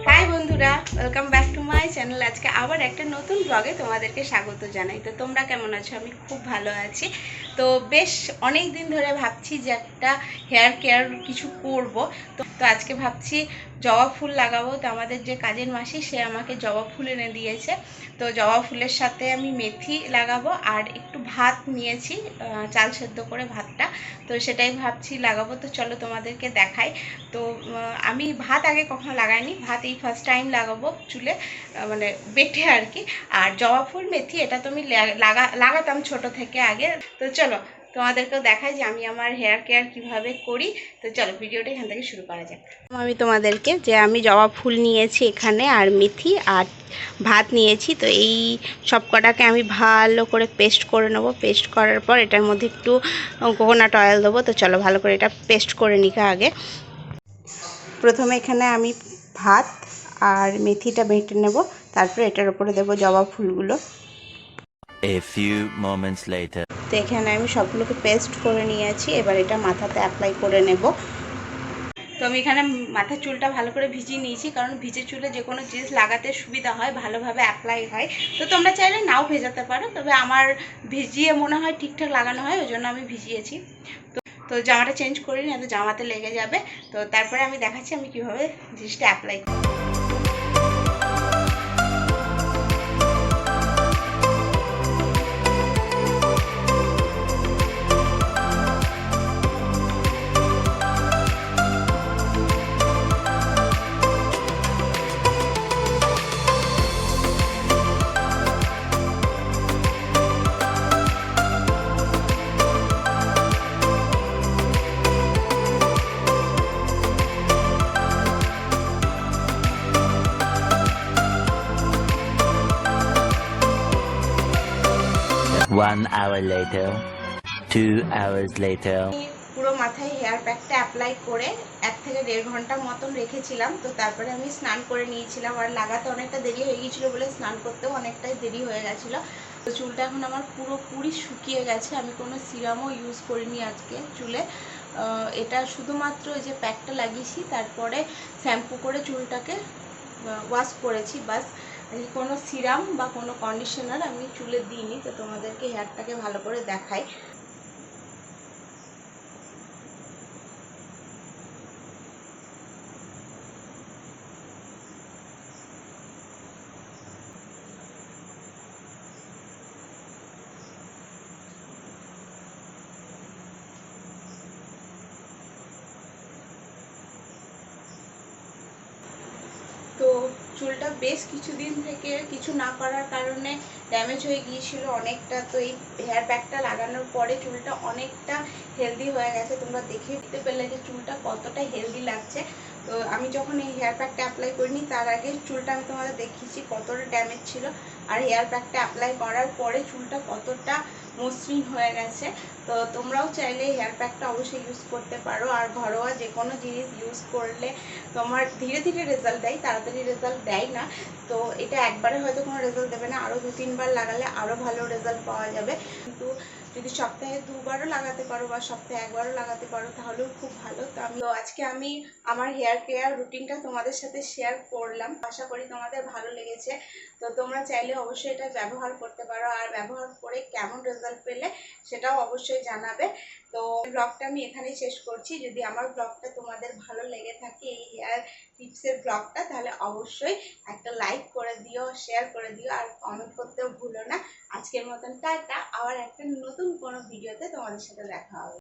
High বন্ধুরা, welcome back to my channel. আজকে আবার একটা নতুন ব্লগে তোমাদেরকে স্বাগত জানাই। তো তোমরা কেমন আছো? আমি খুব ভালো আছি। তো বেশ অনেক দিন ধরে ভাবছি যে একটা হেয়ার কেয়ার কিছু করব। তো আজকে ভাবছি জবা ফুল লাগাবো। তো আমাদের যে কাজের মাসি, সে আমাকে জবা ফুল এনে দিয়েছে। তো জবা ফুলের সাথে আমি মেথি লাগাবো আর একটু ভাত নিয়েছি, চাল সেদ্ধ করে ভাতটা। তো সেটাই ভাবছি লাগাবো। তো চলো তোমাদেরকে দেখাই। তো আমি ভাত আগে কখনো লাগাইনি, ভাত এই ফার্স্ট টাইম লাগাবো চুলে, মানে বেটে আর কি। আর জবা ফুল মেথি এটা তো আমি লাগাতাম ছোট থেকে আগে। তো চলো তোমাদেরকেও দেখাই যে আমি আমার হেয়ার কেয়ার কিভাবে করি। তো চলো ভিডিওটা এখান থেকে শুরু করা যাক। আমি তোমাদেরকে যে আমি জবা ফুল নিয়েছি এখানে, আর মেথি আর ভাত নিয়েছি। তো এই সব কটাকে আমি ভালো করে পেস্ট করে নেবো। পেস্ট করার পর এটার মধ্যে একটু কোকোনাট অয়েল দেবো। তো চলো ভালো করে এটা পেস্ট করে নিই আগে। প্রথমে এখানে আমি ভাত আর মেথিটা বেটে নেব, তারপর এটার উপরে দেবো জবা ফুলগুলো। A few moments later. তো এখানে আমি সবগুলোকে পেস্ট করে নিয়েছি। এবার এটা মাথাতে অ্যাপ্লাই করে নেব। তো আমি এখানে মাথার চুলটা ভালো করে ভিজিয়ে নিয়েছি, কারণ ভিজে চুলে যে কোনো জিনিস লাগাতে সুবিধা হয়, ভালোভাবে অ্যাপ্লাই হয়। তো তোমরা চাইলে নাও ভেজাতে পারো, তবে আমার ভিজিয়ে মনে হয় ঠিকঠাক লাগানো হয়, ওই জন্য আমি ভিজিয়েছি। তো জামাটা চেঞ্জ করিনি, তো জামাতে লেগে যাবে। তো তারপরে আমি দেখাচ্ছি আমি কীভাবে জিনিসটা অ্যাপ্লাই করি। One hour later. 2 hours later. পুরো মাথায় হেয়ার প্যাকটা অ্যাপ্লাই করে 1 থেকে 1.5 ঘন্টা মতন রেখেছিলাম। তো তারপরে আমি স্নান করে নিয়েছিলাম, আর লাগাতে অনেকটা দেরি হয়ে গিয়েছিলো বলে স্নান করতেও অনেকটাই দেরি হয়ে গেছিলো। তো চুলটা এখন আমার পুরোপুরি শুকিয়ে গেছে। আমি কোনো সিরামও ইউজ করিনি আজকে চুলে। এটা শুধুমাত্র ওই যে প্যাকটা লাগিয়েছি, তারপরে শ্যাম্পু করে চুলটাকে ওয়াশ করেছি, বাস। কোনো সিরাম বা কোনো কন্ডিশনার আমি চুলে দিইনি। তো তোমাদেরকে হেয়ারটাকে ভালো করে দেখাই। তো চুলটা বেশ কিছুদিন থেকে কিছু না করার কারণে ড্যামেজ হয়ে গিয়েছিল অনেকটা। তো এই হেয়ার প্যাকটা লাগানোর পরে চুলটা অনেকটা হেলদি হয়ে গেছে। তোমরা দেখতে পেলে যে চুলটা কতটা হেলদি লাগছে। তো আমি যখন এই হেয়ার প্যাকটা অ্যাপ্লাই করিনি, তার আগে চুলটা আমি তোমাদের দেখিয়েছি কতটা ড্যামেজ ছিল, আর হেয়ার প্যাকটা অ্যাপ্লাই করার পরে চুলটা কতটা মসৃণ হয়ে গেছে। তো তোমরাও চাইলে হেয়ার প্যাকটা অবশ্যই ইউজ করতে পারো। আর ঘরোয়া যে কোনো জিনিস ইউজ করলে তোমার ধীরে ধীরে রেজাল্ট দেয়, তাড়াতাড়ি রেজাল্ট দেয় না। তো এটা একবারে হয়তো কোনো রেজাল্ট দেবে না, আরও 2-3 বার লাগালে আরও ভালো রেজাল্ট পাওয়া যাবে। কিন্তু যদি সপ্তাহে 2 বারও লাগাতে পারো বা সপ্তাহে 1 বারও লাগাতে পারো, তাহলেও খুব ভালো। তো আজকে আমি আমার হেয়ার কেয়ার রুটিনটা তোমাদের সাথে শেয়ার করলাম। আশা করি তোমাদের ভালো লেগেছে। তো তোমরা চাইলে অবশ্যই এটা ব্যবহার করতে পারো, আর ব্যবহার করে কেমন রেজাল্ট পেলে সেটাও অবশ্যই জানাবে। তো ব্লগটা আমি এখানেই শেষ করছি। যদি আমার ব্লগটা তোমাদের ভালো লেগে থাকে, এই হেয়ার টিপসের ব্লগটা, তাহলে অবশ্যই একটা লাইক করে দিও, শেয়ার করে দিও, আর কমেন্ট করতেও ভুলো না। আজকের মতন টাটা। আবার একটা নতুন কোনো ভিডিওতে তোমাদের সাথে দেখা হবে।